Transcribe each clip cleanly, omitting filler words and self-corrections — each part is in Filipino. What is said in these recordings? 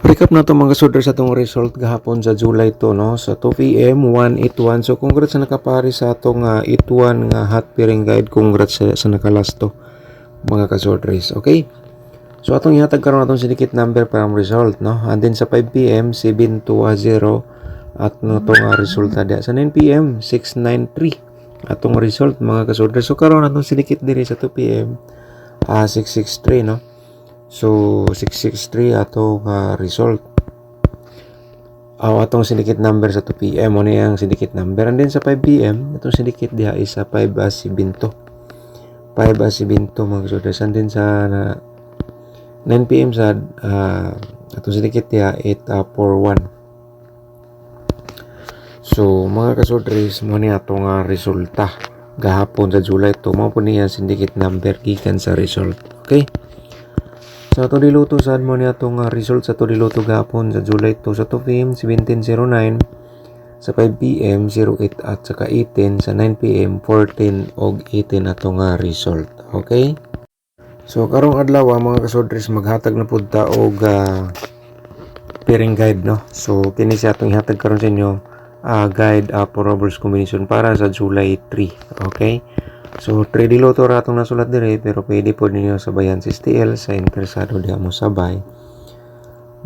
Recap na to mga soldier sa itong result gahapon sa July 2 no sa 2 PM 181. So congrats sa nakapari sa atong 81 nga hot pairing guide. Congrats sa nakalasto mga ka-soldiers. Okay? So atong ihatag karon atong sinikit number para ang result no. And then sa 5 PM 720 at no tong resulta dia sa 9 PM 693 atong result mga ka-soldiers. So karon atong sinikit diri sa 2 PM 663 no. So 663 atong result. Atong syndicate number sa 2 PM mo ang syndicate number. And then sa 5 PM atong syndicate diha is sa 5 Asibinto. 5 Asibinto mga soldiers. And then sa 9 PM sa atong syndicate diha 841. So mga ka-soldiers mo ni atong resulta gahapon sa July 2 mo po niya syndicate number gikan sa result. Okay? Sa ito diluto saan mo niya itong result sa ito diluto gapon sa July 2 sa 2 PM 1709 sa 5 PM 08 at saka 18 sa 9 PM 14 og 18 atong result. Okay? So karong adlaw mga kasodres maghatag na pud ta og pairing guide no. So kini siya atong ihatag karon sa inyo guide for Roberts combination para sa July 3. Okay? So, 3 diloto ra itong nasulat dire pero pwede po ninyo sabayan si STL sa interesado diha mo sabay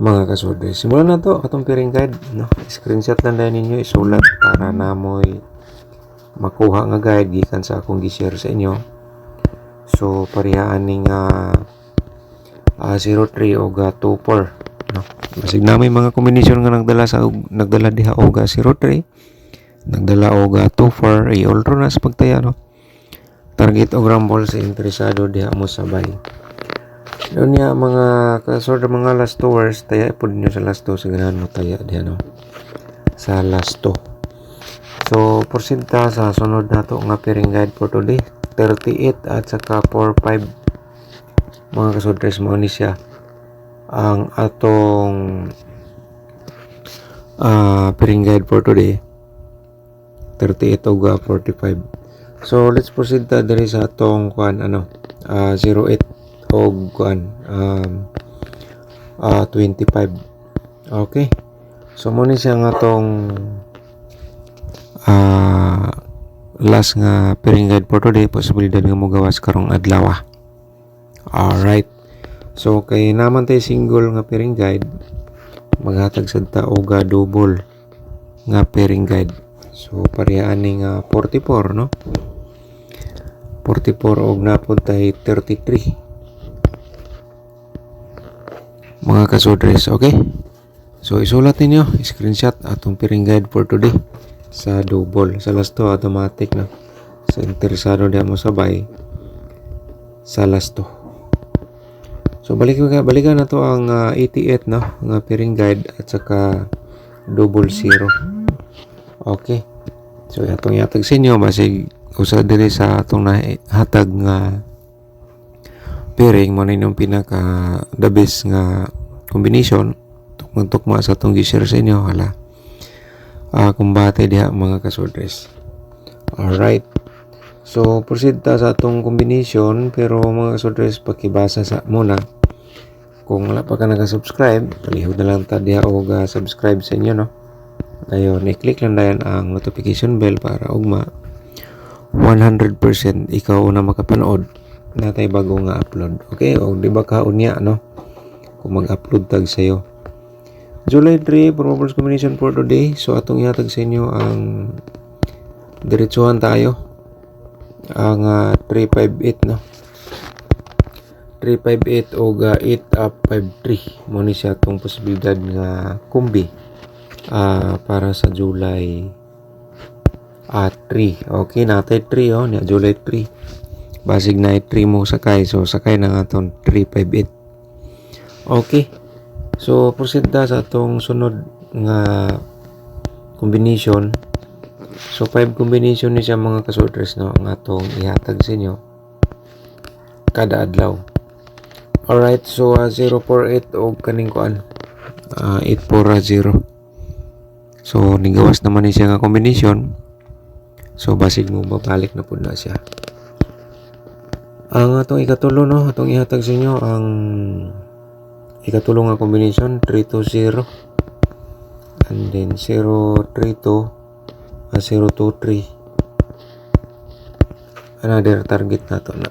mga kasodre. Simulan na to atong pairing guide no. Screenshot lang dahil ninyo isulat para namoy makuha nga guide gikan sa akong gi-share sa inyo. So, parehaan ning 03 o 24 no. Basig na may mga kombinasyon nga nagdala diha og 03, nagdala og 24 ay all na sa pagtaya no. Target o rumble sa interesado diha mo sabay. Doon niya mga kasort mga last hours taya po niyo sa last 2 sa ganahan mo taya diha no. Sa last 2. So porsinta sa sunod nato nga pairing guide for today 38 at saka 45 mga kasordres mo ni siya ang atong pairing guide for today 38 o 45. So let's proceed ta diri sa atong kuan 08 og kuan 25. Okay. So mo ni siya nga atong last nga pairing guide for today, posibilidad nga mo gawas karong adlaw. Alright. So kay naman tay single nga pairing guide, maghatag sad ta og double nga pairing guide. So parehaan ning 44 no. 44 og napod tay 33 mga kasodres. Okay, so isulat ninyo screenshot atong pairing guide for today sa double sa last 2 automatic na sa interesado diha mo sabay sa last 2. So balikan na to ang 88 no nga pairing guide at saka double 0. Okay, so atong yatag sa inyo basig usa diri sa atong nahatag nga pairing mo na yung pinaka the best nga combination tukma sa atong gi-share sa inyo hala kumbate diha mga kasordres. Alright, so proceed ta sa atong combination pero mga kasordres pakibasa sa muna kung wala pa ka naka-subscribe palihog na lang ta diha og subscribe sa inyo no. Ayon, i-click lang dayan ang notification bell para ugma 100% ikaw na makapanood natay bago nga upload. Okay, o di ba kaunya no kung mag-upload tag sayo. July 3 Roberts combination for today. So atong ihatag sa inyo ang diretsuhan tayo ang 358 no. 358 o 8 up 53 mo ni siya atong posibilidad nga kumbi para sa July 3. Okay, natay 3 niya July 3. Basig na 3 mo sakay. So sakay na nga itong 358. Okay. So proceed na sa itong sunod nga combination. So 5 combination ni siya mga kasordres no ang atong ihatag sa inyo kada adlaw. Alright, so 048 og kaning kuan 840. So nigawas naman ni siya nga combination. So basig mo babalik na pud na siya. Ang atong ikatulo no, atong ihatag sa inyo ang ikatulong nga combination 3-0 and then 0-3-2 0-2-3 another target na to na.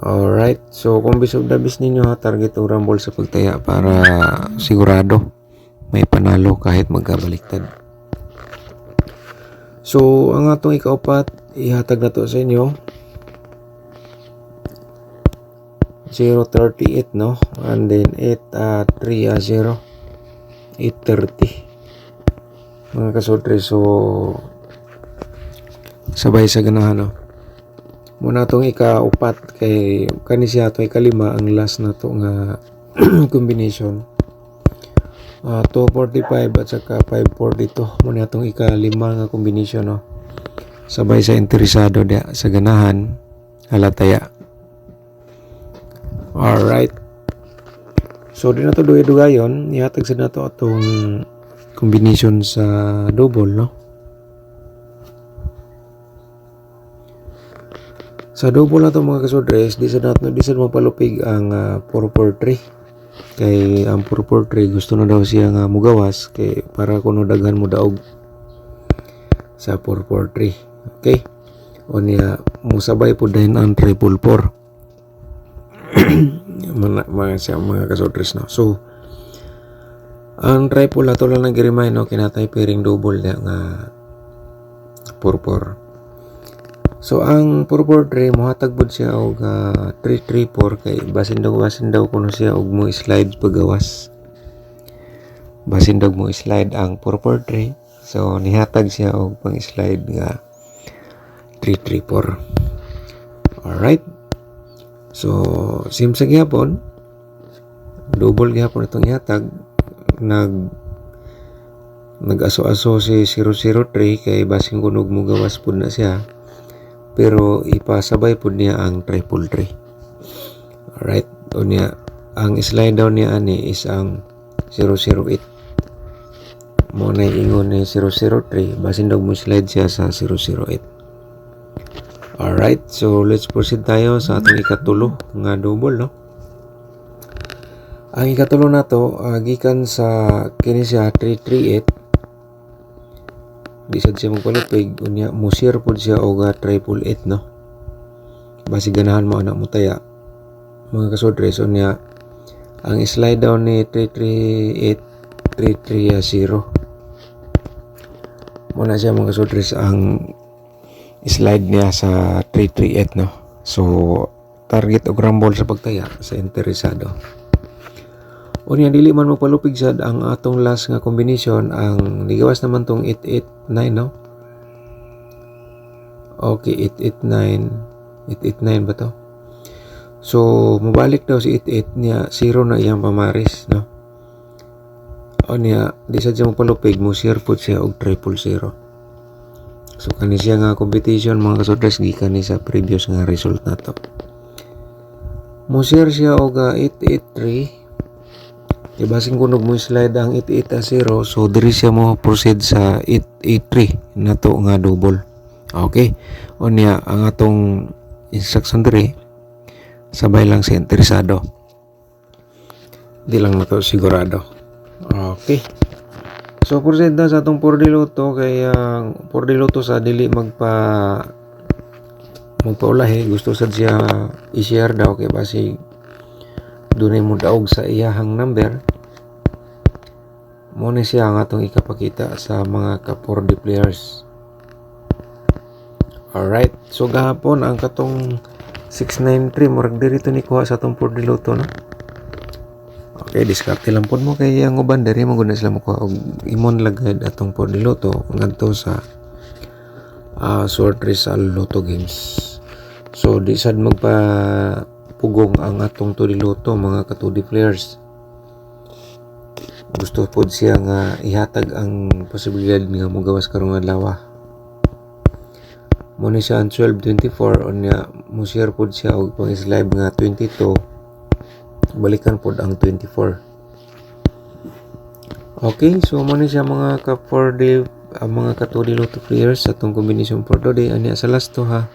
Alright, so kung bisog dabis ninyo ha, target o rumble sa pagtaya para sigurado may panalo kahit magkabaliktad. So ang atong ikaupat ihatag na to sa inyo 0-38 no, and then 8-3-0 8-30 mga kasodre. So sabay sa ganahan no. Muna itong ikaupat kay kani siya ito ikalima ang last na to nga combination 245 at saka 542 muna itong ikalima nga combination no. Sabay sa interesado dia sa ganahan halataya. Alright, so di na to dugayon ihatag sa na to atong combination sa double no. Sa double na to mga kasodres, di sa mapalupig ang 443 kay ang 443 gusto na daw siya nga mugawas kay para kuno daghan mo daog sa 443. Okay, o niya musabay po dahil ang 444 mga kasodres no. So ang triple ato lang nag-remind no, kinatay pairing double na nga 44. So ang 443 mohatag pud siya og 334 kay basin daw kuno siya og mo slide pagawas. Basin daw mo slide ang 443. So nihatag siya og pang slide nga 334. Alright. So sim sa gyapon double gyapon itong ihatag nag-aso-aso si 003 kay basin kuno mo gawas pud na siya. Pero ipasabay po niya ang 333. Alright, o niya ang slide down niya ani is ang 008. Mo na ingon ni 003 basin daw mo slide siya sa 008. Alright, so let's proceed tayo sa atong ikatulo nga double no. Ang ikatulo na to gikan sa kini siya 338. Di sad siya magpalupig unya mo share pud siya og 888 no. Basi ganahan mo anak mo taya mga kasodres unya ang slide down ni 338 330 mo na siya mga kasodres ang slide niya sa 338 no. So target og rumble sa pagtaya sa interesado. Unya dili man magpalupig sad ang atong last nga combination ang ligawas naman tong 889 no. Okay, 889 ba to? So mabalik daw si 88 niya 0 na iyang pamaris no. Unya di sad siya magpalupig mo share pud siya og 000. So kani siya nga competition mga kasodres gikan ni sa previous nga result nato. Mo share siya og 883. Basin kunog mo slide ang 880 so diri siya mo proceed sa 883 na to nga double. Okay, unya ang atong instruction diri sabay lang sa interesado di lang na to sigurado. Okay, so proceed na sa atong 4D Lotto kay 4D Lotto sa dili magpaulahi gusto sad siya i-share daw kay basi dunay mo daog sa iyahang number. Mo ni siya ang atong ikapakita sa mga ka-4D players. Alright, so gahapon ang katong 693 murag diri to ni kuha sa atong 4D Lotto no. Okay, diskarte lang pod mo kay ang uban diri mo guna sila mo kuha og imon lagad atong 4D Lotto ngadto sa Sword Rizal Lotto Games. So di sad magpugong ang atong 2D Lotto mga ka-2D players. Gusto pod siya nga ihatag ang posibilidad nga mogawas karong adlaw. Mo ni siya ang 1224 unya mo share pod siya og pang live nga 22 balikan pod ang 24. Okay, so mo ni siya mga ka 4D mga ka 2D Lotto players sa atong combination for today ani sa last to ha.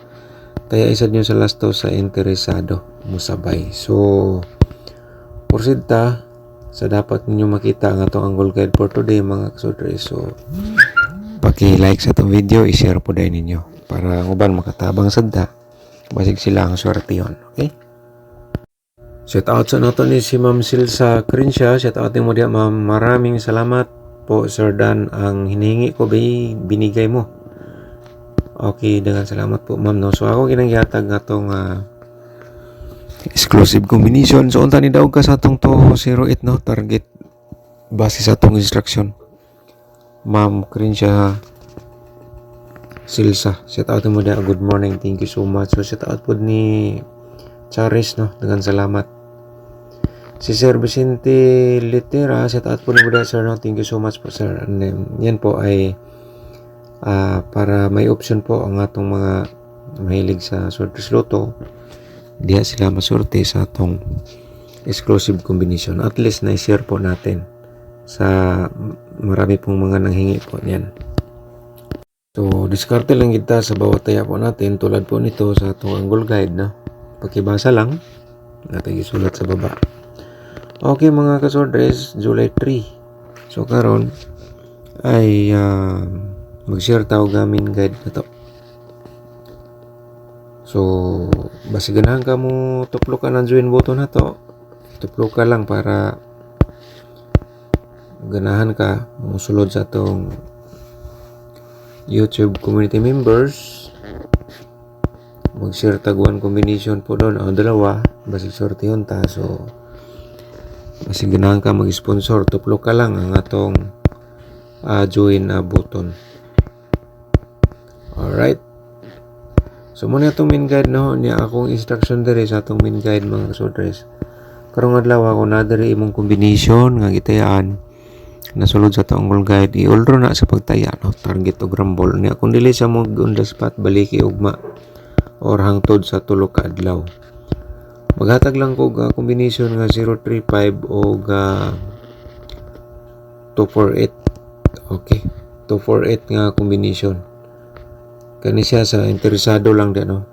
Kaya isad nyo sa last to sa interesado mo sabay. So porsinta sa dapat ninyo makita ang atong angle guide for today mga kasudres. So paki-like sa itong video, i-share po dahil ninyo para ang uban makatabang sadda basig sila ang swerte yun. Okay? Shout out sa nato ni si Ma'am Silsa Crincia. Shout out mo diya ma'am. Maraming salamat po Sir Dan. Ang hinihingi ko binigay mo. Okay, dengan salamat po ma'am. No? So ako ginanggihatag nga itong exclusive combination. So unta ni daog ka sa itong 208 no? Target base sa itong instruction. Ma'am Crincia Silsa. Shout out mo diya. Good morning. Thank you so much. So shout out po ni Charis no? Dengan salamat. Si Sir Vicente Litera, shout out po ni Buda sir no? Thank you so much po sir. And yan po ay para may option po ang atong mga mahilig sa Sortes Lotto, diya sila masorte sa atong exclusive combination. At least na-share po natin sa marami pong mga nanghingi po niyan. So diskarte lang kita sa bawat taya po natin tulad po nito sa atong angle guide no? Pakibasa lang natin isulat sa baba. Okay mga kasordres, July 3. So karon ay mag-share tao gamin guide na to. So basi ganahan ka mo tuplo ka ng join button na to. Tuplo ka lang para ganahan ka musulod sa atong YouTube community members. Mag-share tag one combination po doon o dalawa basi sorte yun ta. So basi ganahan ka mag-sponsor, tuplo ka lang ang atong join button. Alright. So muna itong main guide no, niya akong instruction dere sa atong main guide mga kasodres. Karong adlaw ako na dere imong combination nga gitayaan nasulod sa atong angle guide. I-ulro na sa pagtaya no, target o grambol niya kung dili sa mo on the spot baliki ugma or hangtod sa tulo ka adlaw. Maghatag lang ko combination nga 035 o 248. Okay. 248 nga combination. Kani siya sa interesado lang din no.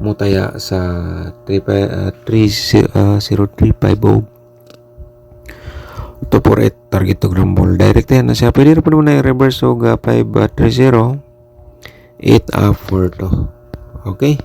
Mutaya sa 035 248 target to grambol. Direct yan na siya. Pwede rin po naman na i-reverse o 530 8 4 to. Okay.